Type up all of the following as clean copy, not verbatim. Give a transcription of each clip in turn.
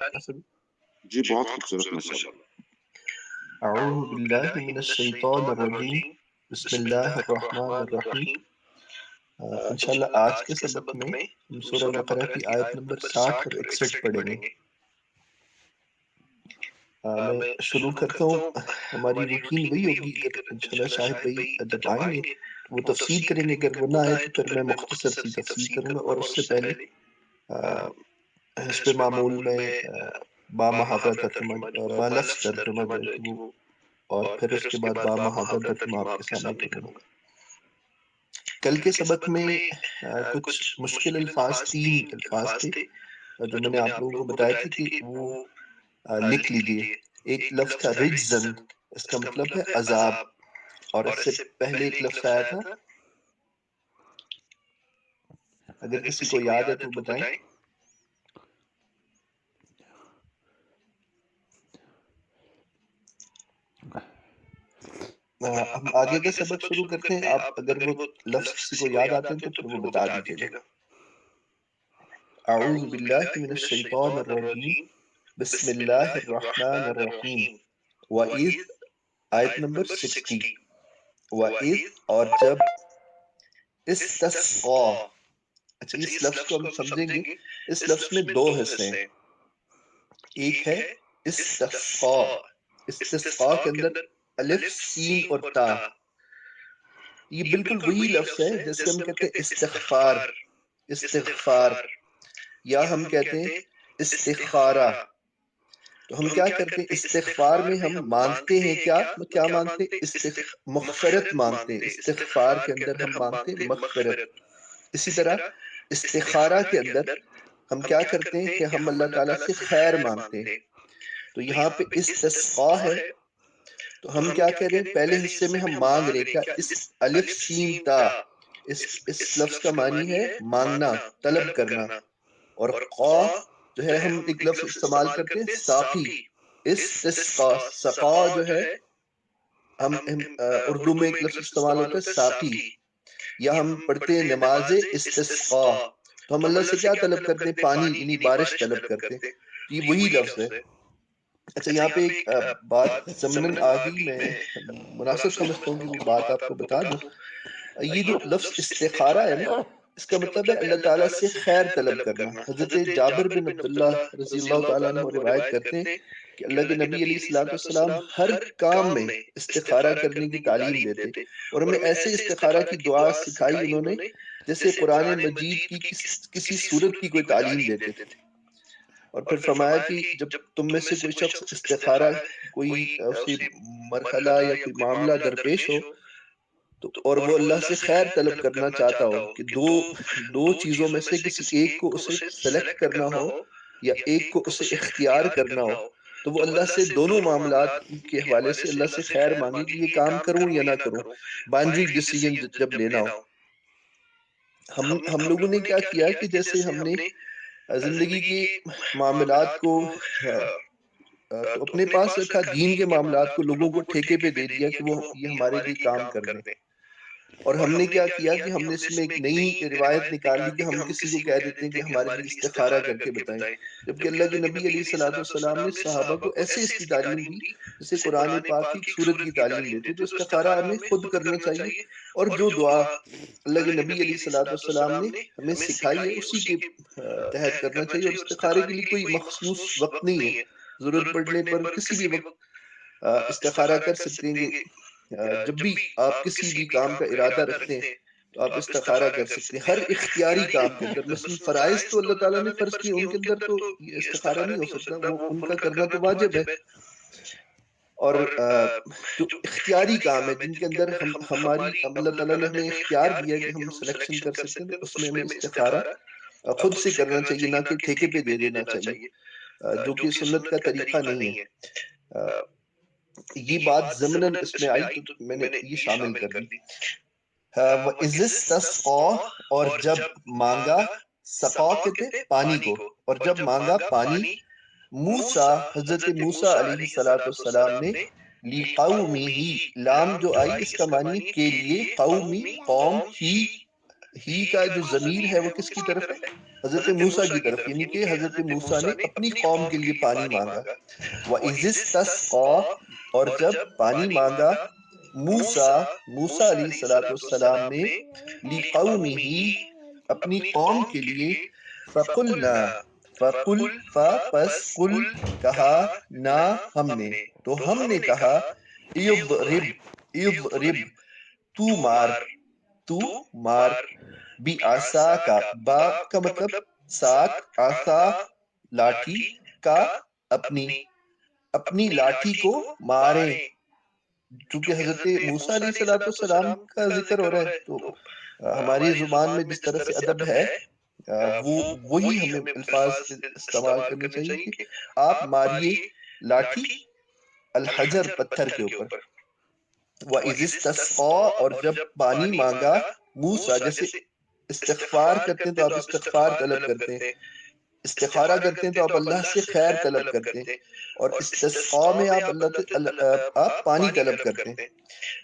جی بہت خوبصورت ماشاءاللہ۔ اعوذ باللہ من الشیطان الرجیم، بسم اللہ الرحمن الرحیم۔ انشاءاللہ آج کے سبق میں ہم سورہ بقرہ کی آیت نمبر 60 اور 61 پڑھیں گے۔ میں شروع کرتا ہوں۔ ہماری روٹین وہی ہوگی، اگر انشاءاللہ شاہد بھائی جب آئیں گے وہ تفسیر کریں گے، اگر وہ نہ آئے تو پھر میں مختصر سی تفسیر کروں گا، اور اس سے پہلے حسب معمول میں با محاورہ ترجمہ، با لفظ ترجمہ جو ہے کہ وہ، اور پھر اس کے بعد با محاورہ ترجمہ آپ کے سامنے کروں گا۔ کل کے سبق میں کچھ مشکل الفاظ، 3 الفاظ تھے جو میں نے آپ لوگوں کو بتائے تھے کہ وہ لکھ لیجئے۔ ایک لفظ تھا رجزن، اس کا مطلب ہے عذاب، اور اس سے پہلے ایک لفظ آیا تھا، اگر کسی کو یاد ہے تو بتائیں۔ ہم آگے کا سبق شروع کرتے ہیں، آپ اگر وہ لفظ کسی کو یاد آتے ہیں تو پھر وہ بتا دیجیے گا۔ اعوذ باللہ من الشیطان الرجیم، بسم اللہ الرحمن الرحیم۔ وَإِذْ، آیت نمبر 60۔ وَإِذْ، اور جب، استسقا، اچھا اس لفظ کو ہم سمجھیں گے۔ اس لفظ میں 2 حصے ہیں، ایک ہے استسقا، استسقا کے اندر الف، سین اور تا، یہ بالکل وہی لفظ ہے جیسے ہم کہتے ہیں استغفار، استغفار، یا ہم کہتے ہیں استخارہ۔ تو ہم کیا کرتے ہیں استغفار میں؟ ہم مانگتے ہیں کیا مانگتے ہیں؟ مغفرت مانگتے ہیں۔ استغفار کے اندر ہم مانگتے ہیں مغفرت۔ اسی طرح استخارہ کے اندر ہم کیا کرتے ہیں کہ ہم اللہ تعالیٰ سے خیر مانگتے ہیں۔ تو یہاں پہ استسقا ہے، تو ہم کیا کہہ رہے ہیں؟ پہلے حصے میں ہم مانگ رہے کیا؟ الف، سین، تا، اس لفظ کا معنی ہے مانگنا، طلب کرنا، اور قا جو ہے ہم ایک لفظ استعمال کرتے ہیں ساقی، استسقا، سقا جو ہے ہم اردو میں ایک لفظ استعمال ہوتا ہے ساقی، یا ہم پڑھتے ہیں نماز استسقا، تو ہم اللہ سے کیا طلب کرتے ہیں؟ پانی، یعنی بارش طلب کرتے ہیں۔ تو یہ وہی لفظ ہے۔ اچھا یہاں پہ ایک بات ضمناً آ گئی، میں مناسب سمجھتا ہوں کہ وہ بات آپ کو بتا دوں۔ یہ جو لفظ استخارہ ہے نا، اس کا مطلب ہے اللہ تعالیٰ سے خیر طلب کرنا۔ حضرت جابر بن عبداللہ رضی اللہ تعالیٰ عنہ روایت کرتے ہیں کہ اللہ کے نبی علیہ الصلوۃ والسلام ہر کام میں استخارہ کرنے کی تعلیم دیتے، اور ہمیں ایسے استخارہ کی دعا سکھائی انہوں نے جیسے قرآن مجید کی کسی سورت کی کوئی تعلیم دیتے تھے۔ اور پھر فرمایا کہ جب تم میں سے کوئی شخص استخارہ، کوئی اسے مرحلہ یا کوئی معاملہ درپیش ہو تو، اور وہ اللہ سے خیر طلب کرنا چاہتا ہو کہ دو چیزوں میں سے کسی ایک کو اسے سلیکٹ کرنا ہو یا ایک کو اسے اختیار کرنا ہو، تو وہ اللہ سے دونوں معاملات کے حوالے سے اللہ سے خیر مانگے کہ یہ کام کروں یا نہ کروں، بائنری ڈیسیجن جب لینا ہو۔ ہم لوگوں نے کیا کیا کہ جیسے ہم نے زندگی کے معاملات کو تو اپنے پاس رکھا، دین کے معاملات کو لوگوں کو ٹھیکے پہ دے دیا کہ وہ یہ ہمارے لیے کام کر دیں، اور ہم نے کیا کیا کہ ہم نے اس میں ایک نئی روایت نکال لی کہ ہم کسی کو کہہ دیتے ہیں کہ ہمارے لیے استخارہ کر کے بتائیں، جبکہ اللہ کے نبی علیہ الصلوۃ والسلام نے صحابہ کو ایسے اس کی تعلیم دی جیسے قرآن پاک کی ایک سورت کی تعلیم دیتے۔ تو استخارہ ہمیں خود کرنا چاہیے، اور جو دعا اللہ کے نبی علیہ الصلوۃ والسلام نے ہمیں سکھائی ہے اسی کے تحت کرنا چاہیے، اور استخارے کے لیے کوئی مخصوص وقت نہیں ہے، ضرورت پڑنے پر کسی بھی وقت استخارہ کر سکتے ہیں۔ جب بھی آپ کسی بھی کام کا ارادہ رکھتے ہیں تو آپ استخارہ کر سکتے ہیں، ہر اختیاری کام کے اندر۔ مثلا فرائض تو اللہ تعالیٰ نے فرض کیے، ان کے اندر تو یہ استخارہ نہیں ہو سکتا، وہ ان کا کرنا تو واجب ہے۔ اور جو اختیاری کام ہے جن کے اندر ہماری اللہ تعالیٰ نے ہمیں اختیار دیا کہ ہم سلیکشن کر سکتے ہیں، تو اس میں ہمیں استخارہ خود سے کرنا چاہیے، نہ کہ ٹھیکے پہ دے دینا چاہیے، جو کہ سنت کا طریقہ نہیں ہے۔ یہ بات ضمناً اس میں آئی تو میں نے یہ شامل کر دی۔ وَإِذِ اسْتَسْقَىٰ، اور جب مانگا، سقا کہتے پانی کو، اور جب مانگا پانی، موسیٰ، حضرت موسیٰ علیہ السلام نے، لِقَوْمِهِ، لام جو آئی اس کا معنی کے لیے، قومی، قوم، ہی ہی کا جو ضمیر ہے وہ کس کی طرف ہے؟ حضرت موسیٰ کی طرف، یعنی کہ حضرت موسیٰ نے اپنی قوم کے لیے پانی مانگا. وَإِذِ اسْتَسْقَىٰ، اور جب پانی مانگا موسیٰ علیہ السلام نے لِقَوْمِهِ اپنی قوم کے لیے فَقُلْنَا پس قل کہا نا ہم نے، تو ہم نے کہا اضرب تو مار بعصاک، با کا مطلب ساتھ، عصا لاٹھی، کا اپنی لاٹھی کو مارے. چونکہ حضرت موسیٰ علیہ السلام کا ذکر ہو رہا ہے تو ہماری زبان میں جس طرح سے ادب ہے وہی ہمیں الفاظ استعمال کرنے چاہیے کہ آپ ماریے لاٹھی الحجر پتھر کے اوپر. وَإِذِ اسْتَسْقَىٰ، اور جب پانی مانگا موسیٰ، جیسے استغفار کرتے ہیں تو آپ استغفار طلب کرتے ہیں، استخارہ کرتے ہیں تو آپ اللہ سے خیر طلب کرتے ہیں، اور استسقاء میں آپ پانی طلب کرتے ہیں.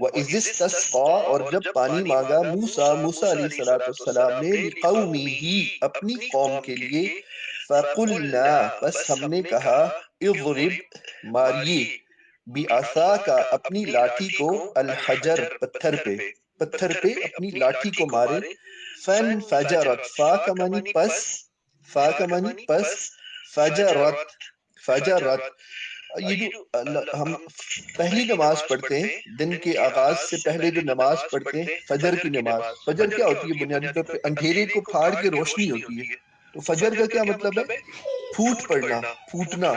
وَإِذِ اسْتَسْقَىٰ، اور جب پانی مانگا موسیٰ علیہ السلام نے لِقَوْمِهِ اپنی قوم کے لیے فَقُلْنَا پس ہم نے کہا اضرب ماریے بعصاک اپنی لاٹھی کو الحجر پتھر پہ اپنی لاٹھی کو مارے. فَانْفَجَرَتْ فا کا معنی پس فجرت یہ جو ہم پہلی نماز پڑھتے ہیں دن کے آغاز سے پہلے جو نماز پڑھتے ہیں فجر کی نماز، فجر کیا ہوتی ہے؟ بنیادی طور پہ اندھیرے کو پھاڑ کے روشنی ہوتی ہے. تو فجر کا کیا مطلب ہے؟ پھوٹ پڑنا، پھوٹنا،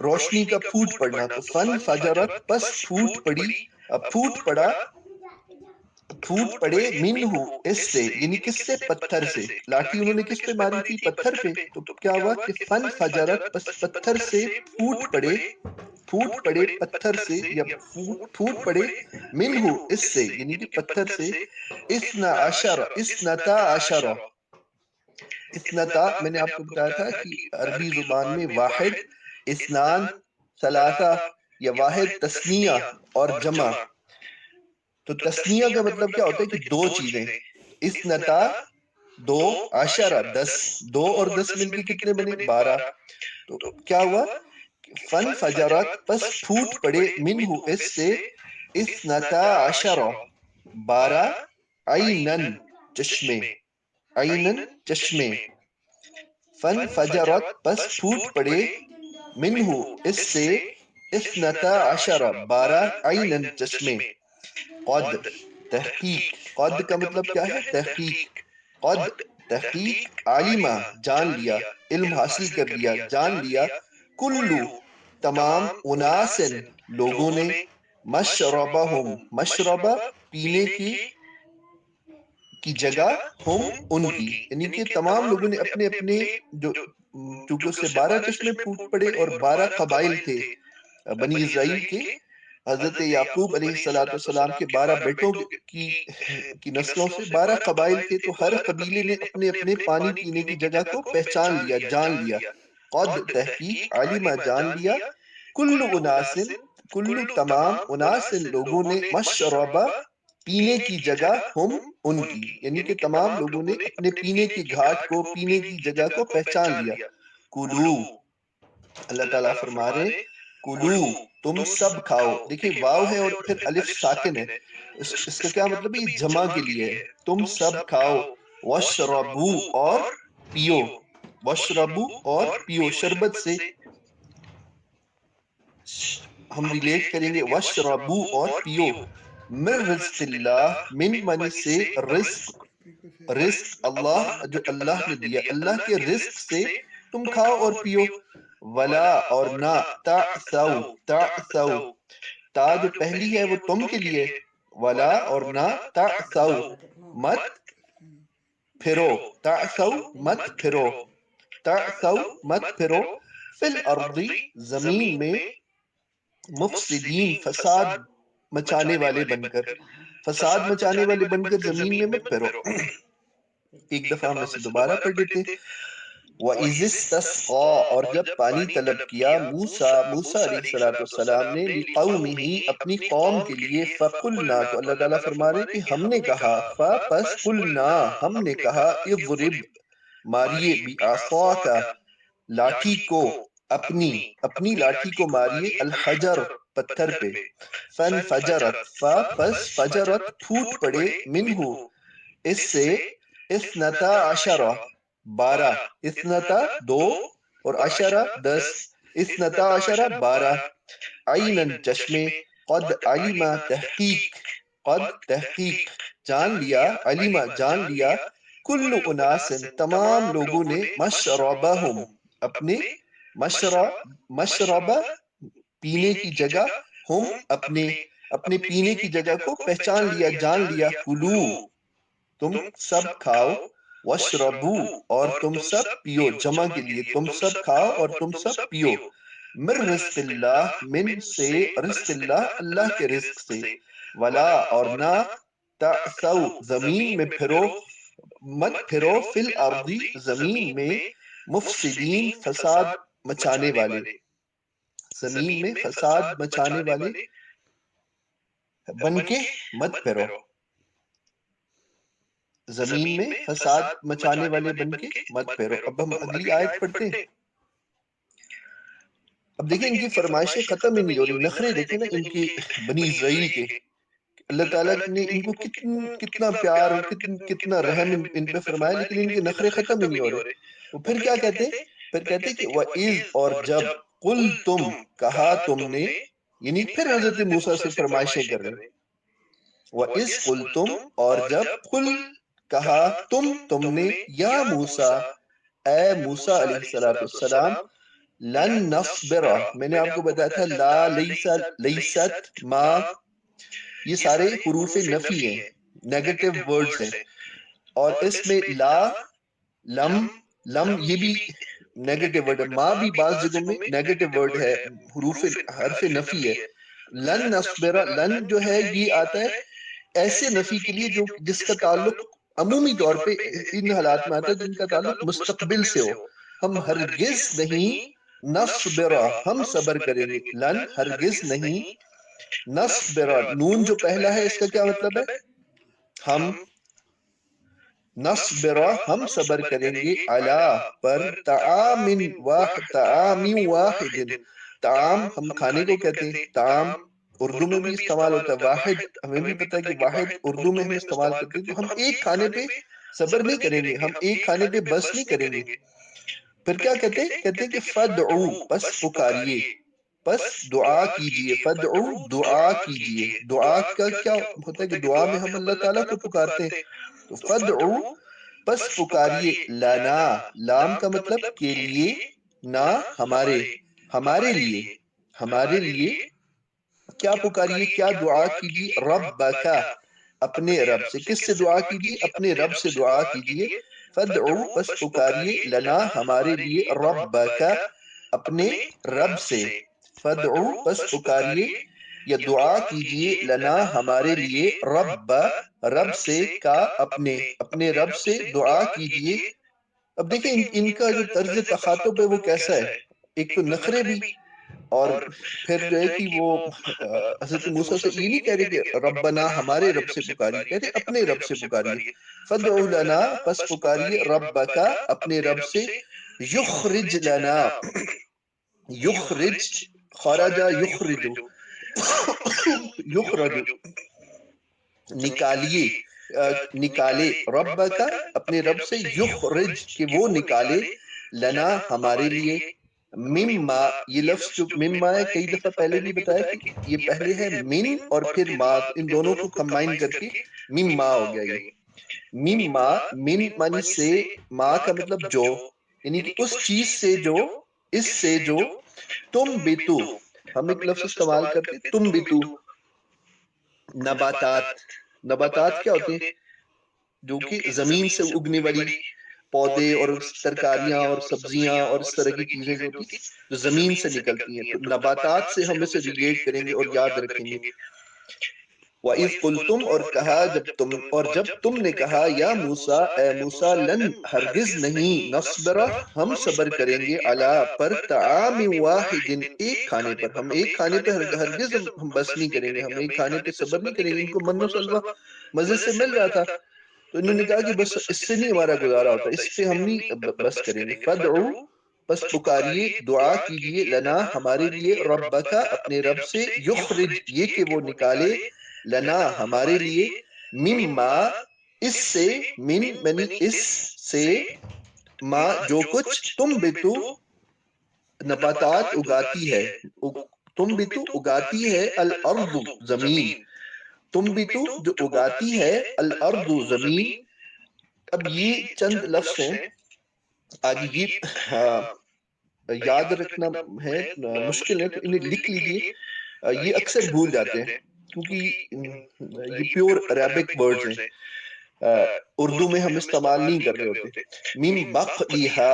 روشنی کا پھوٹ پڑنا. تو فن فجرت پس پھوٹ پڑی، اب پھوٹ پڑے منہ اس سے، یعنی کس سے؟ پتھر سے. لاٹھی انہوں نے کس پہ ماری تھی؟ پتھر پہ. تو کیا ہوا کہ فن فجرت پس پتھر سے پھوٹ پڑے پتھر سے، یا پھوٹ پڑے منہ اس سے، یعنی کہ پتھر سے اثنتا عشرہ. میں نے آپ کو بتایا تھا کہ عربی زبان میں واحد، اثنان، ثلاثہ، یا واحد تثنیہ اور جمع. تو تثنیہ کا مطلب کیا ہوتا ہے کہ دو چیزیں، اثنتا دو، عشرہ 10، 2 اور 10 مل کے کتنے بنے؟ 12. تو کیا ہوا؟ فن فجرت پس پھوٹ پڑے منہ اس سے اثنتا عشرہ 12 عینن چشمے. فن فجرت پس پھوٹ پڑے منہ اس سے اثنتا عشرہ 12 عینن چشمے. قد تحقیق، قد کا مطلب کیا ہے؟ تحقیق. قد تحقیق علمہ جان لیا، علم حاصل کر لیا، جان لیا، کلو تمام، اناسن لوگوں نے، مشربہم مشربہ پینے کی جگہ، ہم ان کی، یعنی کہ تمام لوگوں نے اپنے اپنے جو، چونکہ اس سے 12 چشمے پھوٹ پڑے اور 12 قبائل تھے بنی اسرائیل کے، حضرت یعقوب علیہ السلام کے 12 بیٹوں کی نسلوں سے 12 قبائل تھے. تو ہر قبیلے نے اپنے اپنے پانی پینے کی جگہ کو پہچان لیا، جان لیا. قد تحقیق علمہ جان لیا، کل تمام، اناسن لوگوں نے، مشربہ پینے کی جگہ، ہم ان کی، یعنی کہ تمام لوگوں نے اپنے پینے کی گھاٹ کو، پینے کی جگہ کو پہچان لیا. کلو، اللہ تعالیٰ فرما رہے کلو تم سب کھاؤ. دیکھیں واو ہے اور پھر الف ساکن ہے، اس کا کیا مطلب ہے؟ یہ جمع کے لیے ہے. تم سب کھاؤ، واشربو اور پیو، واشربو اور پیو، شربت سے ہم ریلیٹ کریں گے، واشربو اور پیو، من رزق اللہ، من منی سے رزق اللہ جو اللہ نے دیا، اللہ کے رزق سے تم کھاؤ اور پیو. ولا اور نہ، تعثو تا جو پہلی ہے وہ تم کے لیے، ولا اور نہ، تعثو مت پھرو، تعثو مت پھرو، تعثو مت پھرو، فی الارض زمین میں، مفسدین فساد مچانے والے بن کر، فساد مچانے والے بن کر زمین میں مت پھرو. ایک دفعہ ہم اسے دوبارہ پڑھ لیتے. وَإِذِ اسْتَسْقَىٰ اور جب پانی طلب کیا موسیٰ علیہ السلام نے لِقَوْمِهِ اپنی قوم کے لیے فَقُلْنَا تو اللہ تعالیٰ فرما رہے کہ ہم نے کہا پس قُلْنَا ہم نے کہا اضرب ماریے بِعَصَاكَ لاٹھی کو اپنی لاٹھی کو ماریے الحجر پتھر پہ فَانْفَجَرَتْ پس فجرت پھوٹ پڑے منہ اس سے اثنتا عشرہ 12 اثنتا 2 اور عشرہ 10 اثنتا عشرہ 12 عیناً چشمے قد علما تحقیق جان لیا کل اناس تمام لوگوں نے مشربہم اپنے مشربہ پینے کی جگہ ہم اپنے پینے کی جگہ کو پہچان لیا جان لیا کلو تم سب کھاؤ واشربو اور تم سب پیو جمع کے لیے تم سب کھاؤ اور تم سب پیو من رزق اللہ من سے رزق اللہ اللہ کے رزق سے ولا اور نہ تعثو زمین میں مت پھرو فی الارض زمین میں مفسدین فساد مچانے والے زمین میں فساد مچانے والے بن کے مت پھرو زمین میں فساد مچانے والے بن کے مت پھرو اب ہم اگلی آیت پڑھتے ہیں اب دیکھیں ان کی فرمائشیں ختم ہی نہیں ہو رہی نخرے دیکھیں نا ان کی بنی اسرائیل کے اللہ تعالیٰ نے ان کو کتنا پیار اور کتنا رحم ان پہ فرمایا لیکن ان کے نخرے ختم ہی نہیں ہو رہے وہ پھر کیا کہتے ہیں پھر کہتے ہیں کہ وَإِذْ اور جب قُلْتُمْ کہا تم نے یعنی پھر حضرت موسیٰ سے فرمائشیں کر رہے ہیں وَإِذْ قُلْتُمْ اور جب قل کہا تم نے یا موسیٰ اے موسیٰ علیہ السلام لن نصبر میں نے آپ کو بتایا تھا لا لیست ما یہ سارے حروف نفی ہیں نیگیٹو ورڈز ہیں اور اس میں لا لم یہ بھی نیگیٹو ورڈ ہے ما بھی بعض جگہوں میں نیگیٹو ورڈ ہے حرف نفی ہے لن نصبر لن جو ہے یہ آتا ہے ایسے نفی کے لیے جس کا تعلق عمومی طور پہ ان حالات میں آتا ہے جن کا تعلق مستقبل سے ہو ہم ہرگز نہیں نصبر ہم صبر کریں گے لن ہرگز نہیں نصبر نون جو پہلا ہے اس کا کیا مطلب ہے ہم نصبر ہم صبر کریں گے علی پر طعام واحد طعام ہم کھانے کو کہتے ہیں طعام اردو میں بھی استعمال ہوتا ہے واحد ہمیں بھی پتا ہے کہ واحد اردو میں ہم استعمال کرتے ہیں تو ہم ایک کھانے پہ صبر نہیں کریں گے ہم ایک کھانے پہ بس نہیں کریں گے پھر کیا کہتے ہیں کہ فدعو پس پکاریے پس دعا کیجئے فدعو دعا کیجئے دعا کا کیا ہوتا ہے کہ دعا میں ہم اللہ تعالیٰ کو پکارتے ہیں تو فدعو پس پکاریے لنا لام کا مطلب کے لیے نہ ہمارے لیے کیا پکاریے کیا دعا کیجیے ربک اپنے رب سے کس سے دعا کیجیے اپنے رب سے دعا کیجیے فدعو پس پکاریے لنا ہمارے لیے ربک اپنے رب سے فدعو پس پکاریے یا دعا کیجیے لنا ہمارے لیے رب سے کا اپنے رب سے دعا کیجیے اب دیکھیں ان کا جو طرز تخاطب ہے وہ کیسا ہے ایک تو نخرے بھی اور پھر جو ہے کہ وہ حضرت موسیٰ سے یہ نہیں کہہ رہے کہ ربنا ہمارے رب سے پکاریے کہتے اپنے رب سے پکاریے فدعو لنا پس پکاریے ربک اپنے رب سے یخرج لنا یخرج خرجا یخرج نکالے ربک اپنے رب سے یخرج کہ وہ نکالے لنا ہمارے لیے مما یہ لفظ جو مما ہے کئی دفعہ پہلے بھی بتایا کہ یہ پہلے ہے من اور پھر ما ان دونوں کو کمبائن کر کے مما ہو گیا یہ مما من معنی سے ما کا مطلب جو یعنی کہ اس چیز سے جو اس سے جو تم بیتو ہم ایک لفظ استعمال کرتے تم بیتو نباتات کیا ہوتے ہیں جو کہ زمین سے اگنے والی پودے اور ترکاریاں اور سبزیاں اور اس طرح کی چیزیں جو ہوتی ہیں جو زمین سے نکلتی ہیں تو نباتات سے ہم اسے ریلیٹ کریں گے اور یاد رکھیں گے وَإِذْ قُلْتُمْ اور جب تم نے کہا یا موسیٰ اے موسیٰ لن ہرگز نہیں نصبر ہم صبر کریں گے علی پر طعام واحد ایک کھانے پر، ہم ایک کھانے پہ ہرگز ہم بس نہیں کریں گے، ہم ایک کھانے پہ صبر نہیں کریں گے۔ ان کو من و سلوہ مزے سے مل رہا تھا تو انہوں نے کہا کہ بس اس سے نہیں ہمارا گزارا ہوتا، اس پہ ہم نہیں بس کریں گے۔ فَادْعُوا بس پکاریے، دعا کیجئے، لنا ہمارے لیے، ربک اپنے رب سے، یخرج یہ کہ وہ نکالے، لنا ہمارے لیے، مما اس سے، من منی اس سے، ما جو کچھ، تم بتو نباتات اگاتی ہے، تم بتو اگاتی ہے، الارض زمین، تم بتو جو اگاتی ہے، الارض زمین۔ اب یہ چند لفظ ہیں، آگے یہ یاد رکھنا ہے، مشکل ہے تو انہیں لکھ لیجئے، یہ اکثر بھول جاتے ہیں کیونکہ یہ پیور عربک ورڈز ہیں، اردو میں ہم استعمال نہیں کر رہے ہوتے۔ من بقلیہا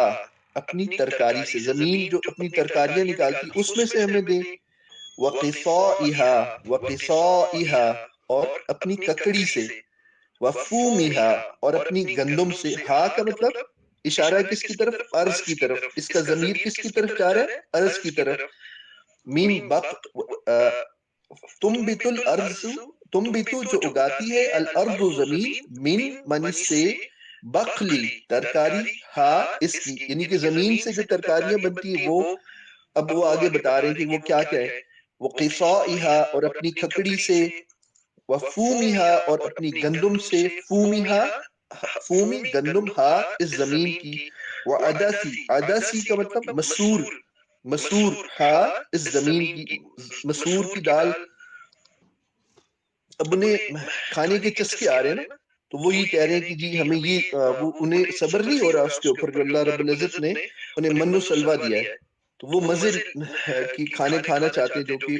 اپنی ترکاری سے، زمین جو اپنی ترکاریاں نکالتی اس میں سے ہمیں دے، وقصائہا وقصائہا اور اپنی ککڑی سے، وفومہا اور اپنی گندم سے، ہا کا مطلب اشارہ ہے کس کی طرف؟ ارض کی طرف، اس کا ضمیر کس کی طرف جا رہا ہے؟ ارض کی طرف۔ من تنبت الارض، تنبت جو اگاتی ہے، الارض زمین، من من سے، بقلی ترکاری، ہا اس کی، یعنی کہ زمین سے جو ترکاریاں بنتی ہیں وہ، اب وہ آگے بتا رہے ہیں کہ وہ کیا کیا ہے، وقصائہا اور اپنی کھکڑی سے، وفومہا اور اپنی گندم سے، فومہا فومی گندم، ہا اس زمین کی، وعدسی عدسی کا مطلب مسور، مسور، ہا اس زمین کی، مسور کی دال۔ اب انہیں کھانے کے چسکے آ رہے ہیں نا، تو وہ یہ کہہ رہے ہیں کہ جی ہمیں یہ، وہ انہیں صبر نہیں ہو رہا اس کے اوپر جو اللہ رب العزت نے انہیں من و سلوہ دیا ہے، تو وہ مزے کی کھانے کھانا چاہتے ہیں جو کہ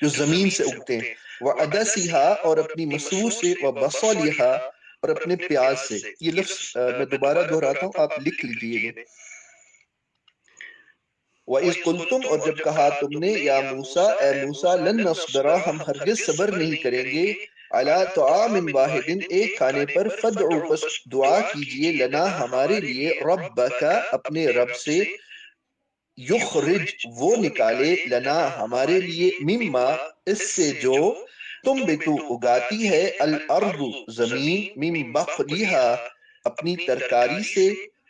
جو زمین سے اگتے ہیں۔ وعدسیہا اور اپنی مسور سے، وبصلیہا اور اپنے پیاز سے۔ یہ لفظ میں دوبارہ دہراتا ہوں، آپ لکھ لیجئے گا۔ وَإِذْ قُلْتُمْ اور جب کہا تم نے، یا موسیٰ اے موسیٰ لن نصبر ہم ہرگز صبر نہیں کریں گے، علی طعام واحد ایک کھانے پر، فادعوا پس دعا کیجئے، لنا ہمارے لیے، ربک اپنے رب سے، یخرج وہ نکالے، لنا ہمارے لیے، مما اس سے جو، تم بتو اگاتی ہے، الارض زمین، من بقلیہا اپنی ترکاری سے،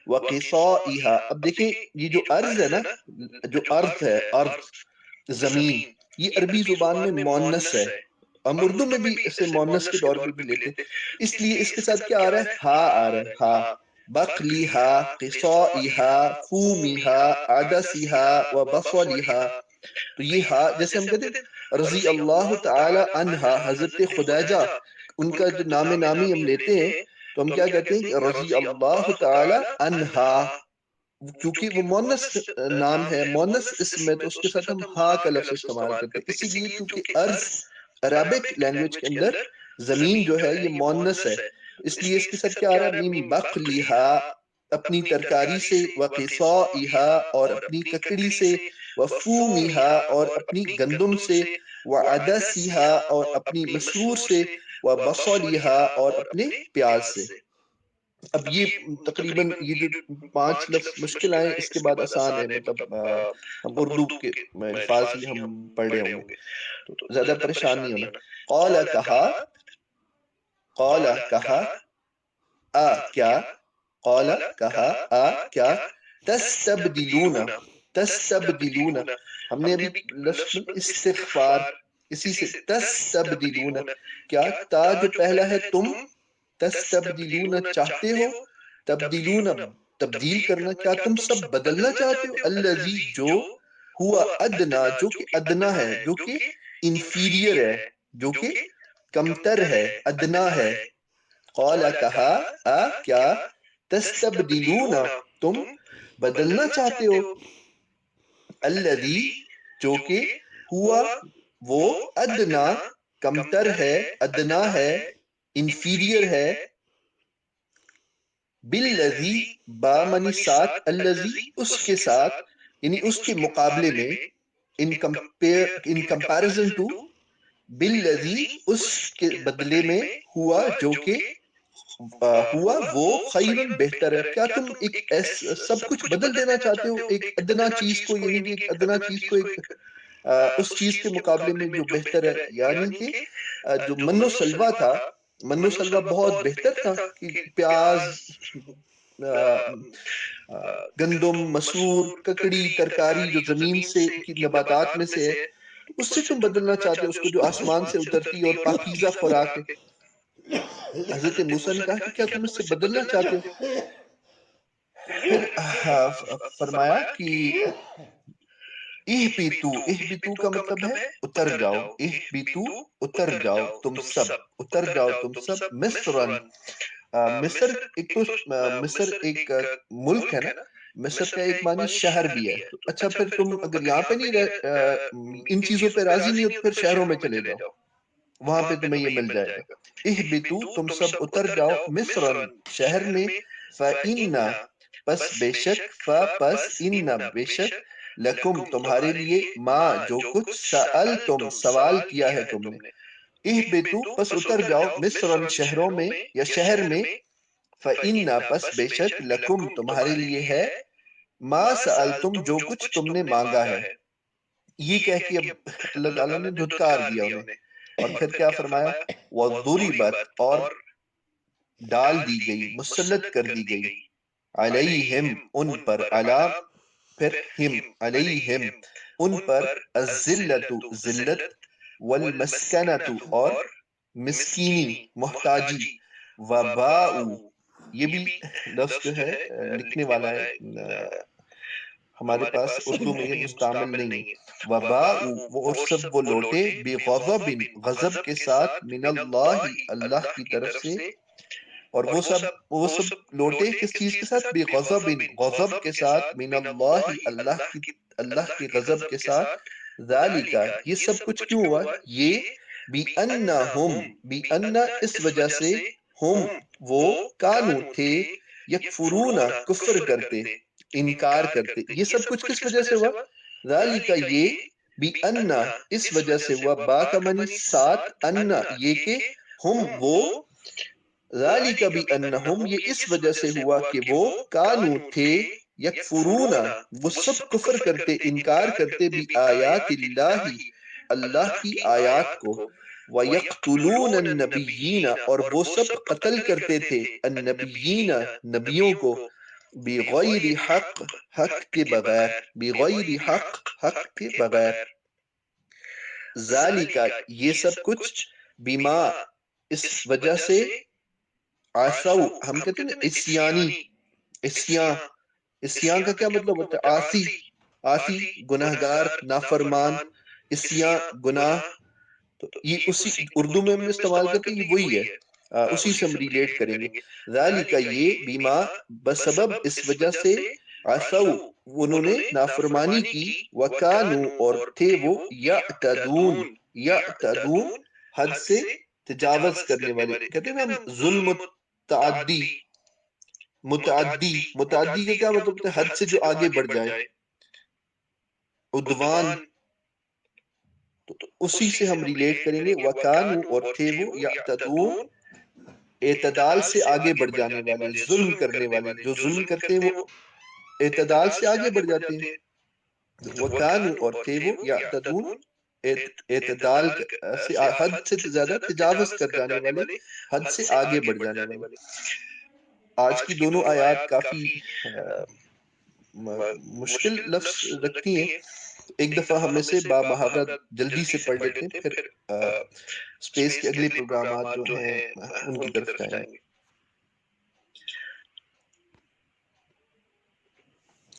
وقصائہا۔ اب دیکھیں یہ جو ارض ہے نا، جو ارض ہے، ارض زمین، یہ عربی زبان میں مؤنث ہے، ہم اردو میں بھی اسے مؤنث کے طور پہ بھی لیتے ہیں، اس لیے اس کے ساتھ کیا آ رہا ہے؟ ہا آ رہا ہے، ہا، بقلیہا، قصائہا، فومہا، عدسہا وبصلیہا۔ تو یہ ہا، جیسے ہم کہتے ہیں رضی اللہ تعالی عنہا، حضرت خدیجہ ان کا جو نام نامی ہم لیتے ہیں تو ہم کیا کہتے ہیں کہ رضی اللہ تعالی عنہا، کیونکہ وہ مؤنث نام ہے، مؤنث اسم ہے، تو اس کے ساتھ ہم ہا کا لفظ استعمال کرتے ہیں، اسی لیے کیونکہ ارض عربک لینگویج کے اندر زمین جو ہے یہ مؤنث ہے، اس لیے اس کے ساتھ کیا آ رہا ہے؟ من بقلیہا اپنی ترکاری سے، وقصائہا اور اپنی ککڑی سے، وفومہا اور اپنی گندم سے، وعدسہا اور اپنی مسور سے، وبصلیہا اور اپنے پیاز سے۔ اب یہ تقریباً یہ جو 5 لفظ مشکل آئے، اس کے بعد آسان ہے، مطلب ہم اردو کے الفاظ ہی ہم پڑھ رہے ہوں گے تو زیادہ پریشان نہیں ہونا۔ قال کہا، قال کہا، آ کیا، قال کہا، آ کیا، تستبدلون، تستبدلون، ہم نے ابھی لفظ استغفار، اسی سے تستبدلون، کیا تا جو پہلا ہے تم، تستبدلون چاہتے ہو، تبدیلون تبدیل کرنا، کیا تم سب بدلنا چاہتے ہو، الذی جو، ہوا ادنا جو کہ ادنا ہے، جو کہ انفیریئر ہے، جو کہ کمتر ہے، ادنا ہے۔ قال کہا، آ کیا، تستبدلون تم بدلنا چاہتے ہو، الذی جو کہ، ہوا وہ، ادنا کمتر ہے، ادنا ہے، انفیریئر ہے، بالذی با منی ساتھ، الذی اس کے ساتھ، یعنی اس کے مقابلے میں، ان کمپیرزن ٹو بالذی اس کے بدلے میں ہوا جو کہ ہوا وہ خیرن بہتر ہے. کیا تم ایک سب کچھ بدل دینا چاہتے ہو ایک ادنا چیز کو, یعنی کہ ایک ادنا چیز کو ایک اس چیز کے مقابلے میں جو بہتر ہے, یعنی کہ جو من و سلوہ تھا, من و سلوہ بہت بہتر تھا کہ پیاز, گندم, مسور, ککڑی, ترکاری جو زمین سے کی نباتات میں سے ہے, اس سے تم بدلنا چاہتے ہو اس کو جو آسمان سے اترتی اور پاکیزہ خوراک ہے. حضرت موسیٰ نے کہا کہ کیا تم اس سے بدلنا چاہتے ہو؟ پھر فرمایا کہ اہبتو کا مطلب ہے اتر جاؤ, اہبتو اتر جاؤ تم سب, اتر جاؤ تم سب, مصرن, مصر ایک تو مصر ایک ملک ہے نا, مصر کا ایک معنی شہر بھی ہے. تو اچھا پھر تم اگر یہاں پہ نہیں ان چیزوں پہ راضی نہیں ہو تو پھر شہروں میں چلے جاؤ, وہاں پہ تمہیں یہ مل جائے گا. اہبتو تم سب اتر جاؤ, مصرن شہر میں, فإن پس بے شک, پس ان بے شک, لکم تمہارے لیے, ما جو کچھ, سألتم سوال کیا ہے تم نے. اہبتو پس اتر جاؤ, مصرن شہروں میں یا شہر میں, فإن پس بے شک, لکم تمہارے لیے ہے, ما سألتم جو کچھ تم نے مانگا ہے. یہ کہہ کے اب اللہ تعالیٰ نے دھتکار دیا انہیں, اور پھر کیا فرمایا, وَضُرِبَتْ اور ڈال دی گئی, مسلط کر دی گئی, علیہم ان پر, علا پھر ہم, علیہم ان پر, الذلۃ ذلت, والمسکنۃ اور مسکینی محتاجی, وباء یہ بھی لفظ جو ہے لکھنے والا ہے ہمارے پاس اردو میں یہ مستعمل نہیں ہے, وباء وہ اور سب وہ لوٹے, بغضب غضب کے ساتھ, من اللہ اللہ کی طرف سے, اور وہ سب لوٹے کس چیز کے ساتھ, بغضب غضب کے ساتھ, من اللہ اللہ کے غضب کے ساتھ, ذالک یہ سب کچھ کیوں ہوا, یہ بِأَنَّهُمْ بِأَنَّ اس وجہ سے, ہم وہ, کانو تھے, یکفرون کفر کرتے, انکار کرتے. یہ سب کچھ کس وجہ سے ہوا, ذالک یہ, بِأَنَّ اس وجہ سے ہوا, با کا معنی ساتھ, ان یہ کہ, ہم وہ, ذالک بِأَنَّهُمْ یہ اس وجہ سے ہوا کہ وہ, کانو تھے, یکفرون وہ سب کفر کرتے, انکار کرتے, بِآیاتِ اللہ اللہ کی آیات کو, وَيَقْتُلُونَ النَّبِيِّينَ اور وہ سب قتل کرتے تھے, النبیین نبیوں کو, بغیر حق حق کے بغیر, بغیر حق حق کے بغیر. ذالک یہ سب کچھ, بما اس وجہ سے, عصوا ہم کہتے ہیں نا عصیانی, عصیان کا کیا مطلب ہوتا ہے, عاصی, عاصی گناہگار, نافرمان, عصیان گناہ. تو یہ اسی اردو میں ہم استعمال کرتے ہیں, یہ وہی ہے, اسی سے ہم ریلیٹ کریں گے. ذالک یہ, بما بسبب اس وجہ سے, عصوا انہوں نے نافرمانی کی, وکانوا اور تھے وہ, یعتدون یعتدون حد سے تجاوز کرنے والے. کہتے ہیں نا ہم ظلم تعدی, متعدی کا کیا مطلب ہوتا ہے, حد سے جو آگے بڑھ جائے, عدوان. تو اسی سے ہم ریلیٹ کریں گے, وَكَانُوا اور تھے وہ, يَعْتَدُونَ اعتدال سے آگے بڑھ جانے والے, ظلم کرنے والے, جو ظلم کرتے ہیں وہ اعتدال سے آگے بڑھ جاتے ہیں. وَكَانُوا اور تھے وہ, يَعْتَدُونَ اعتدال سے, حد سے زیادہ تجاوز کر جانے والے, حد سے آگے بڑھ جانے والے. آج کی دونوں آیات کافی مشکل لفظ رکھتی ہیں, ایک دفعہ ہم میں سے بامحاورت جلدی سے پڑھ لیتے ہیں, پھر اسپیس کے اگلے پروگرامات جو ہیں ان کی طرف جائیں گے.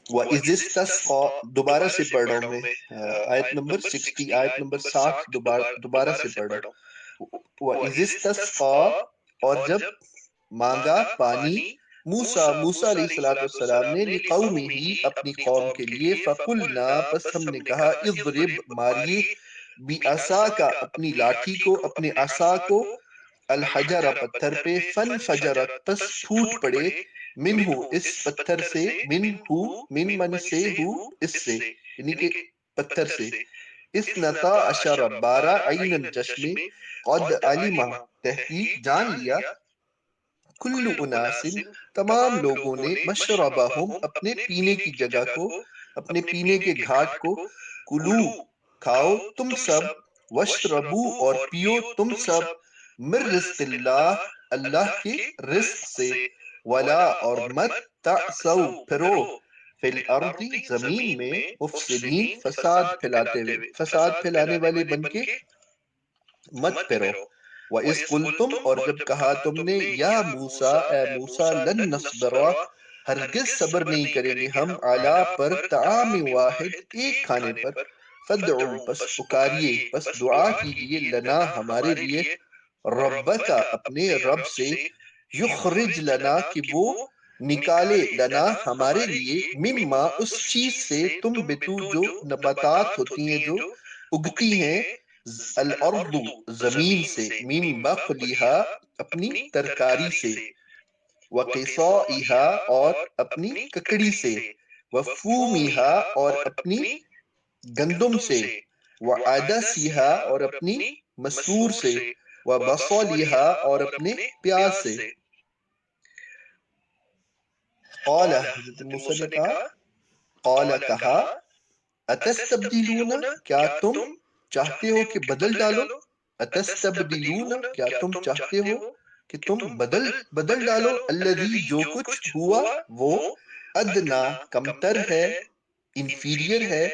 وَإِذِ اسْتَسْقَىٰ دوبارہ سے پڑھ رہا ہوں میں, آیت نمبر 60, آیت نمبر 60 دوبارہ سے پڑھ رہا ہوں. وَإِذِ اسْتَسْقَىٰ اور جب مانگا پانی, موسیٰ علیہ السلام نے, لِقَوْمِهِ اپنی قوم کے لیے, فَقُلْنَا پس ہم نے کہا, اضرب ماریے, بِعَصَاكَ اپنی لاٹھی کو, اپنے عصا کو, الحجر پتھر پہ, فَانْفَجَرَتْ پس پھوٹ پڑے, منہ اس پتھر سے, منہ من من سے, ہو اس سے, یعنی کہ پتھر سے, اثنتا عشر 12 عینن چشمے قد علما تحقیق جان لیا کل اناس تمام لوگوں نے مشربہم اپنے پینے کی جگہ کو اپنے پینے کے گھاٹ کو کلو کھاؤ تم سب وشربو اور پیو تم سب من رزق اللہ اللہ کے رزق سے ولا اور مت تعثوا پھرو فی الارض زمین میں مفسدین فساد پھیلاتے ہوئے فساد پھیلانے والے بن کے مت پھرو وَإِذْ قُلْتُمْ اور جب کہا تم نے یا موسیٰ اے موسیٰ لن نصبر ہرگز صبر نہیں کریں گے ہم علی پر طعام واحد ایک کھانے پر فدعو پس پکاریے پس دعا کیجئے لنا ہمارے لیے ربک اپنے رب سے یخرج لنا کہ وہ نکالے لنا ہمارے لیے مما اس چیز سے تم بتو جو نباتات ہوتی ہیں جو اگتی ہیں الارض زمین سے من بقلھا اپنی ترکاری سے وقصائھا اور اپنی ککڑی سے وفومھا اور اپنی گندم سے وعدسھا اور اپنی مسور سے وبصلھا اور اپنے پیاز سے قال حضرت موسیٰ نے کہا قال کہا اتستبدلون کیا تم چاہتے ہو کہ بدل ڈالو اتستبدلون کیا تم چاہتے ہو کہ تم بدل ڈالو الذی جو کچھ ہوا وہ ادنا کمتر ہے انفیریئر ہے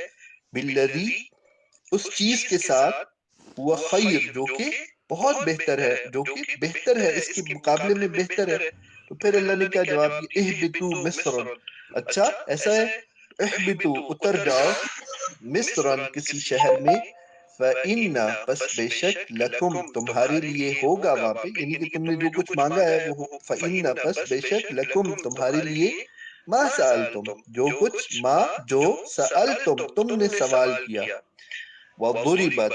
بالذی اس چیز کے ساتھ وہ خیر جو کہ بہت بہتر ہے جو کہ بہتر ہے اس کے مقابلے میں بہتر ہے تو پھر اللہ نے کیا جواب دیا اہبتو مصر اچھا ایسا ہے اہبتو اتر جاؤ مصر کسی شہر میں فإن پس بے شک لکم تمہارے لیے ہوگا وہاں پہ یعنی کہ تم نے جو کچھ مانگا ہے وہ فإن پس بے شک لکم تمہارے لیے ما سألتم جو کچھ ما جو سألتم تم نے سوال کیا وضربت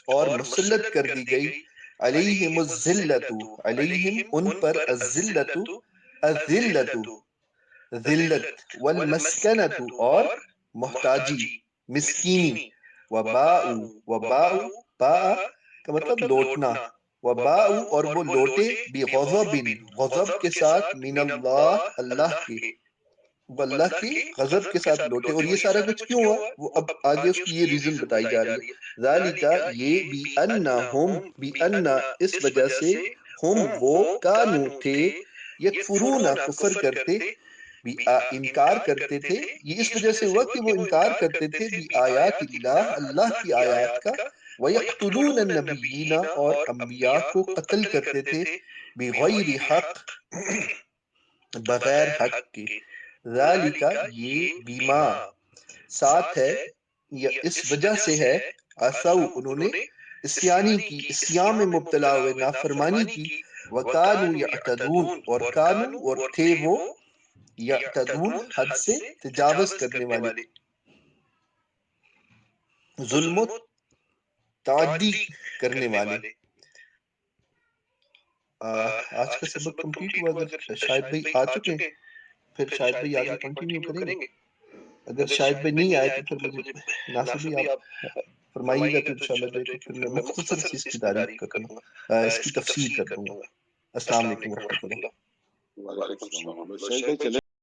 اور مسلط کر دی گئی علیہم الذلت علیہم ان پر الذلت الذلت ذلت والمسکنت اور محتاجی مسکینی وباء باء کا مطلب لوٹنا وباء اور وہ لوٹے بغضب غضب کے ساتھ من اللہ اللہ کے اللہ کی غضب کے ساتھ لوٹے اور یہ سارا کچھ کیوں ہوا وہ اب آگے اس کی یہ ریزن بتائی جا رہی ہے ذالکا یہ بِأَنَّ اس وجہ سے ہم وہ کانو تھے یکفرون کفر کرتے انکار کرتے تھے یہ اس وجہ سے ہوا کہ وہ انکار کرتے تھے بآیات اللہ اللہ کی آیات کا وَيَقْتُلُونَ النَّبِيِّينَ اور انبیاء کو قتل کرتے تھے بغیر حق بغیر حق کے ذالکا یہ بیما ساتھ ہے یا اس وجہ سے ہے عصوا انہوں نے عصیانی کی عصیان میں مبتلا ہوئے نافرمانی کی وکانوا یعتدون اور کانوا اور تھے وہ یعتدون حد سے تجاوز کرنے والے ظلم و تعدی کرنے والے آج کا سبق کمپلیٹ ہوا اگر شاید بھائی آ چکے ہیں پھر شاید بھائی آگے کنٹینیو کریں گے اگر شاید بھائی نہیں آئے تو پھر مجھے ناصر بھائی آپ فرمائیے گا تو انشاءاللہ جو ہے کہ پھر میں مختصر سی اس کی تعریف کر دوں گا اس کی تفسیر کر دوں گا السلام علیکم ورحمۃ اللہ وعلیکم السلام.